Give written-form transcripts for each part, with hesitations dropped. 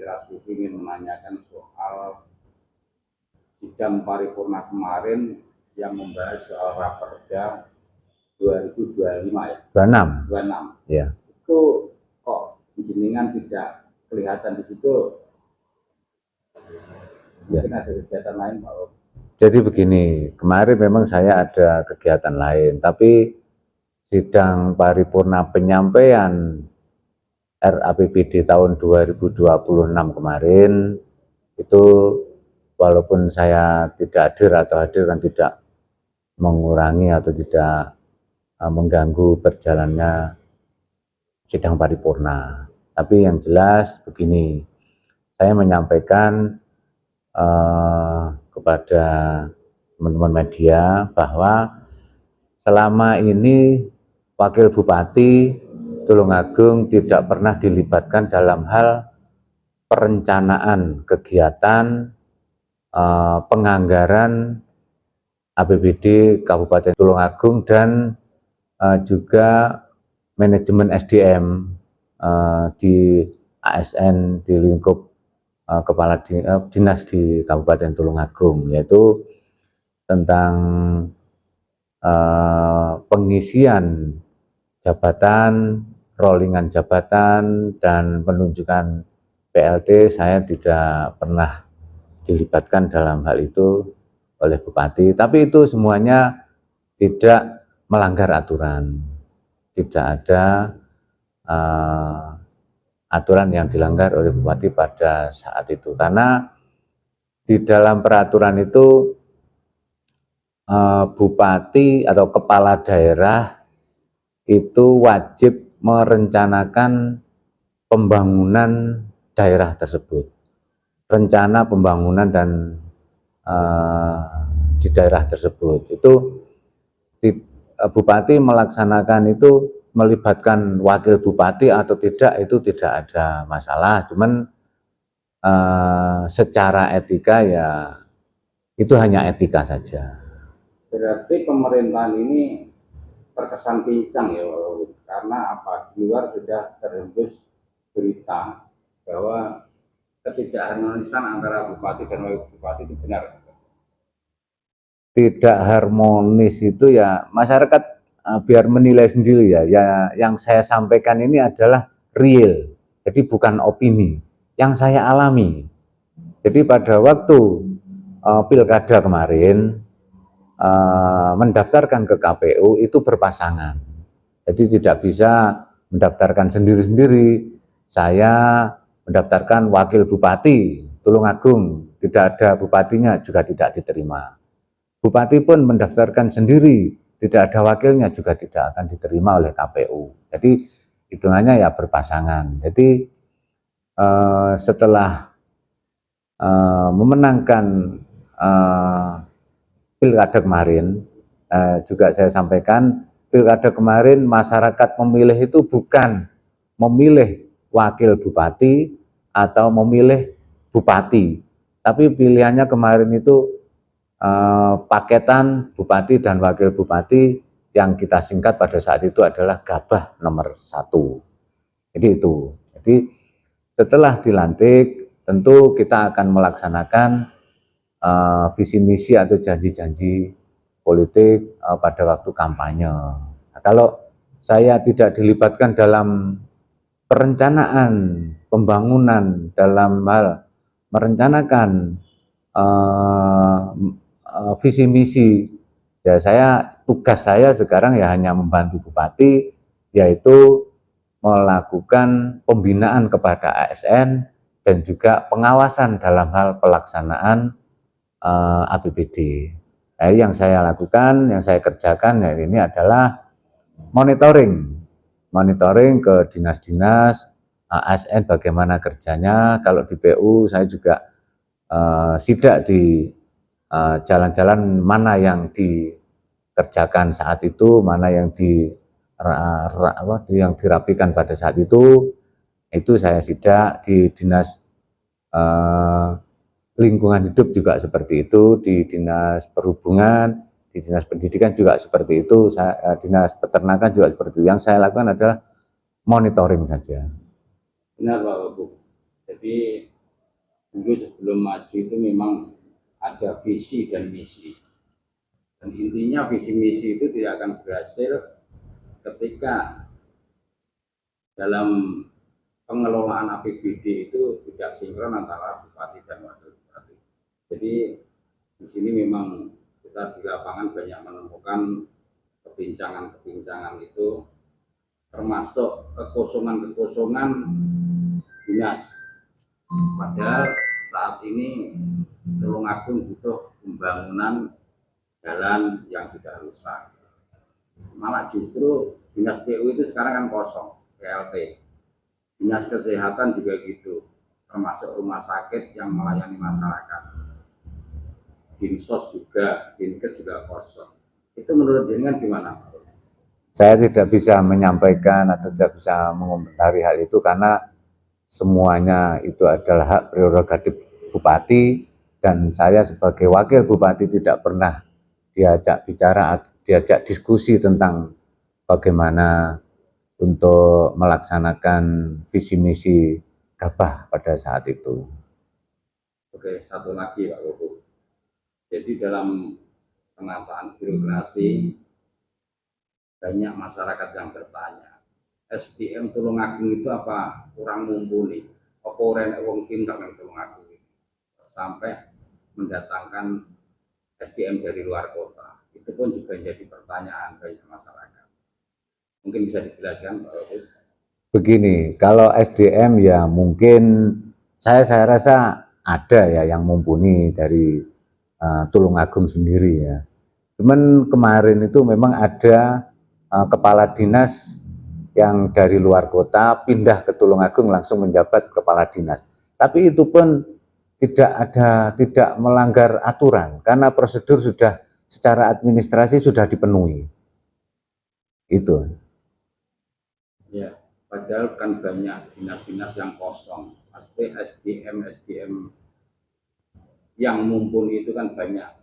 Rasudi ingin menanyakan soal sidang paripurna kemarin yang membahas soal Raperda 2025 ya? 26. 26. Ya. Itu kok jenengan tidak kelihatan di situ? Mungkin ada kegiatan lain, Pak. Jadi begini, kemarin memang saya ada kegiatan lain, tapi sidang paripurna penyampaian RAPBD tahun 2026 kemarin itu walaupun saya tidak hadir atau hadir kan tidak mengurangi atau tidak mengganggu berjalannya sidang paripurna. Tapi yang jelas begini, saya menyampaikan kepada teman-teman media bahwa selama ini Wakil Bupati Tulungagung tidak pernah dilibatkan dalam hal perencanaan kegiatan penganggaran APBD Kabupaten Tulungagung dan juga manajemen SDM di ASN di lingkup kepala dinas di Kabupaten Tulungagung, yaitu tentang pengisian jabatan, rollingan jabatan, dan penunjukan PLT. Saya tidak pernah dilibatkan dalam hal itu oleh Bupati, tapi itu semuanya tidak melanggar aturan, tidak ada aturan yang dilanggar oleh Bupati pada saat itu, karena di dalam peraturan itu Bupati atau kepala daerah itu wajib merencanakan pembangunan daerah tersebut, rencana pembangunan dan di daerah tersebut. Itu Bupati melaksanakan itu melibatkan wakil bupati atau tidak itu tidak ada masalah, cuman secara etika ya itu hanya etika saja. Berarti pemerintahan ini terkesan pincang ya, karena apa? Di luar sudah terhembus berita bahwa ketidakharmonisan antara bupati dan wakil bupati itu benar. Tidak harmonis itu ya masyarakat biar menilai sendiri ya. Yang saya sampaikan ini adalah real, jadi bukan opini yang saya alami. Jadi pada waktu pilkada kemarin mendaftarkan ke KPU itu berpasangan, jadi tidak bisa mendaftarkan sendiri-sendiri. Saya mendaftarkan wakil bupati Tulungagung, tidak ada bupatinya juga tidak diterima. Bupati pun mendaftarkan sendiri, tidak ada wakilnya juga tidak akan diterima oleh KPU. Jadi hitungannya ya berpasangan. Jadi setelah memenangkan pilkada kemarin, juga saya sampaikan pilkada kemarin masyarakat memilih itu bukan memilih wakil bupati atau memilih bupati, tapi pilihannya kemarin itu paketan bupati dan wakil bupati yang kita singkat pada saat itu adalah Gabah nomor 1. Jadi itu. Jadi setelah dilantik tentu kita akan melaksanakan visi misi atau janji-janji politik pada waktu kampanye. Nah, kalau saya tidak dilibatkan dalam perencanaan pembangunan, dalam hal merencanakan visi misi, ya tugas saya sekarang ya hanya membantu bupati, yaitu melakukan pembinaan kepada ASN dan juga pengawasan dalam hal pelaksanaan APBD. Nah, yang saya lakukan, yang saya kerjakan ya ini adalah monitoring ke dinas-dinas ASN bagaimana kerjanya. Kalau di PU saya juga sidak di jalan-jalan mana yang dikerjakan saat itu, mana yang yang dirapikan pada saat itu saya sidak. Di dinas lingkungan hidup juga seperti itu, di dinas perhubungan, di dinas pendidikan juga seperti itu, dinas peternakan juga seperti itu. Yang saya lakukan adalah monitoring saja. Benar Pak Bu. Jadi dulu sebelum maju itu memang ada visi dan misi. Dan intinya visi misi itu tidak akan berhasil ketika dalam pengelolaan APBD itu tidak sinkron antara bupati dan wakil bupati. Jadi di sini memang kita di lapangan banyak menemukan kebincangan-kebincangan itu, termasuk kekosongan-kekosongan dinas. Padahal saat ini Tulungagung butuh pembangunan jalan yang sudah rusak. Malah justru dinas PU itu sekarang kan kosong, PLT. Dinas kesehatan juga gitu, termasuk rumah sakit yang melayani masyarakat. Dinsos juga, Dinkes juga kosong. Itu menurut jenengan gimana? Saya tidak bisa menyampaikan atau tidak bisa mengomentari hal itu karena semuanya itu adalah hak prerogatif bupati, dan saya sebagai wakil bupati tidak pernah diajak bicara, diajak diskusi tentang bagaimana untuk melaksanakan visi misi Gabah pada saat itu. Oke, satu lagi Pak Koko. Jadi dalam penataan birokrasi banyak masyarakat yang bertanya, SDM Tulungagung itu apa kurang mumpuni? Apa ora wong ki ndak nang Tulungagung sampai mendatangkan SDM dari luar kota? Itu pun juga jadi pertanyaan banyak masyarakat. Mungkin bisa dijelaskan Pak Koko? Begini, kalau SDM ya mungkin saya rasa ada ya yang mumpuni dari Tulungagung sendiri ya. Cuman kemarin itu memang ada kepala dinas yang dari luar kota pindah ke Tulungagung langsung menjabat kepala dinas. Tapi itu pun tidak melanggar aturan karena prosedur sudah secara administrasi sudah dipenuhi. Itu. Ya, padahal kan banyak dinas-dinas yang kosong. Pasti SDM yang mumpuni itu kan banyak.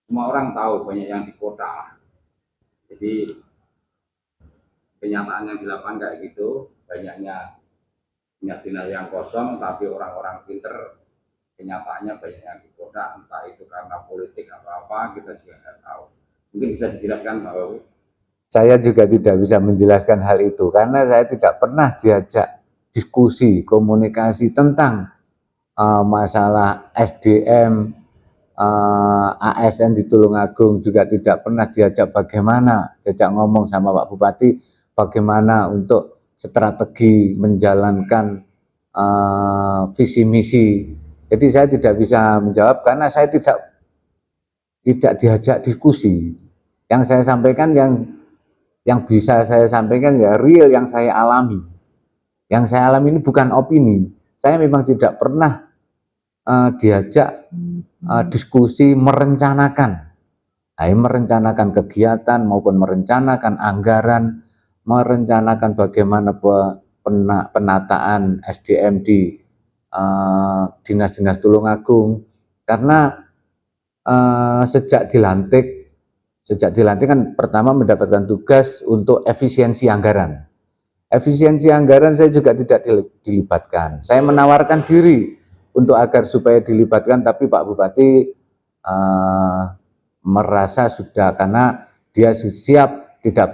Semua orang tahu banyak yang di kota. Jadi kenyataan yang di lapangan kayak gitu, banyaknya dinas-dinas yang kosong, tapi orang-orang pinter kenyataannya banyak yang di kota, entah itu karena politik atau apa, kita juga nggak tahu. Mungkin bisa dijelaskan Pak Wawi? Saya juga tidak bisa menjelaskan hal itu karena saya tidak pernah diajak diskusi, komunikasi tentang masalah SDM, ASN di Tulungagung, juga tidak pernah diajak diajak ngomong sama Pak Bupati bagaimana untuk strategi menjalankan visi misi. Jadi saya tidak bisa menjawab karena saya tidak diajak diskusi. Yang saya sampaikan yang bisa saya sampaikan ya real yang saya alami. Yang saya alami ini bukan opini. Saya memang tidak pernah diajak diskusi merencanakan kegiatan maupun merencanakan anggaran, merencanakan bagaimana penataan SDM di dinas-dinas Tulungagung. Karena sejak dilantik kan pertama mendapatkan tugas untuk efisiensi anggaran. Efisiensi anggaran saya juga tidak dilibatkan. Saya menawarkan diri untuk agar supaya dilibatkan, tapi Pak Bupati merasa sudah karena dia siap, tidak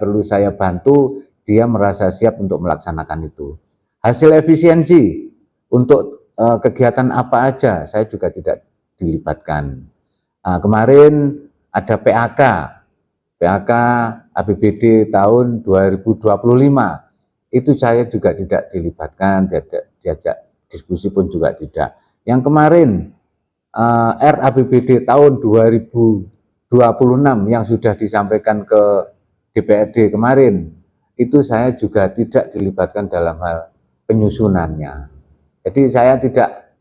perlu saya bantu, dia merasa siap untuk melaksanakan itu. Hasil efisiensi untuk kegiatan apa aja saya juga tidak dilibatkan. Kemarin ada PAK APBD tahun 2025, itu saya juga tidak dilibatkan, diajak diskusi pun juga tidak. Yang kemarin RAPBD tahun 2026 yang sudah disampaikan ke DPRD kemarin, itu saya juga tidak dilibatkan dalam hal penyusunannya. Jadi saya tidak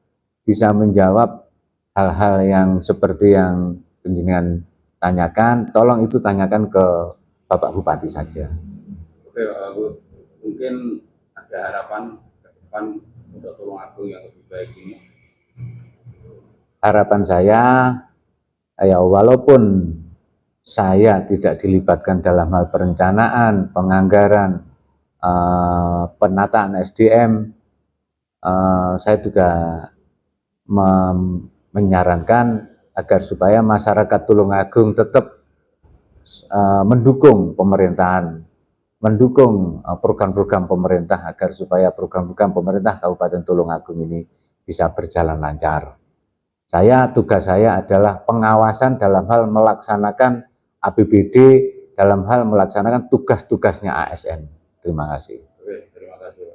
bisa menjawab hal-hal yang seperti yang penjenengan tanyakan, tolong itu tanyakan ke Bapak Bupati saja. Oke Pak Wawi, mungkin ada harapan ke depan untuk Tulungagung yang lebih baik ini. Harapan saya, ya walaupun saya tidak dilibatkan dalam hal perencanaan, penganggaran, penataan SDM, saya juga menyarankan agar supaya masyarakat Tulungagung tetap mendukung pemerintahan, mendukung program-program pemerintah agar supaya program-program pemerintah Kabupaten Tulungagung ini bisa berjalan lancar. Tugas saya adalah pengawasan dalam hal melaksanakan APBD, dalam hal melaksanakan tugas-tugasnya ASN. Terima kasih. Oke, terima kasih.